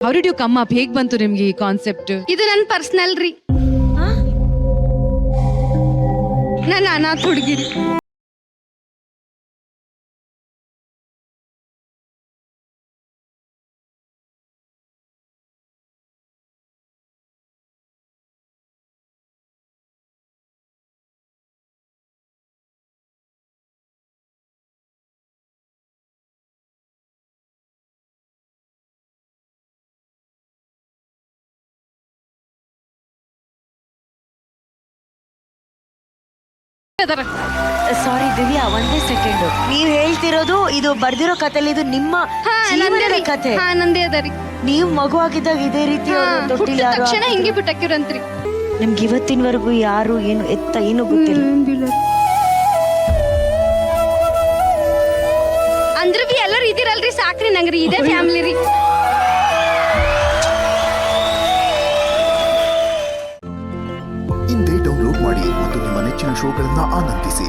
How did you come up? ಹೇಗ್ ಬಂತು ನಿಮ್ಗೆ ಈ ಕಾನ್ಸೆಪ್ಟ್? ಇದು ನನ್ನ ಪರ್ಸನಲ್ ರೀ. ನನ್ನ ಅನಾಥ ಹುಡುಗಿರಿ. ಸಾರಿ ದಿವ್ಯಾ, ಒಂದೇ ಸೆಕೆಂಡ್. ನೀವ್ ಹೇಳ್ತಿರೋದು ಇದು ಬರ್ದಿರೋ ಕಥೆಲಿ ಇದು ನಿಮ್ಮ ಜೀವನದ ಕಥೆ? ಹಾ, ನಂದೇ ಅದರಿ. ನೀವ್ ಮಗು ಆಗಿದ್ದಾಗ ಇದೇ ರೀತಿ ಹುಟ್ಟಿದ ತಕ್ಷಣ ಹಿಂಗೆ ಬಿಟ್ಟಾಕಿರಂತ್ರಿ. ನಿಮ್ಗೆ ಇವತ್ತಿನವರೆಗೂ ಯಾರು ಏನು ಎತ್ತ ಏನು ಗೊತ್ತಿಲ್ಲ? ಅಂದ್ರ ಬಿ ಎಲ್ಲರೂ ಇದಿರಲ್ರಿ, ಸಾಕ್ರಿ ನಂಗ್ರಿ, ಇದೇ ಫ್ಯಾಮಿಲಿ ರೀ. ಇಂದೇ ಡೌನ್ಲೋಡ್ ಮಾಡಿ ಮತ್ತು ನಿಮ್ಮ ನೆಚ್ಚಿನ ಶೋಗಳನ್ನ ಆನಂದಿಸಿ.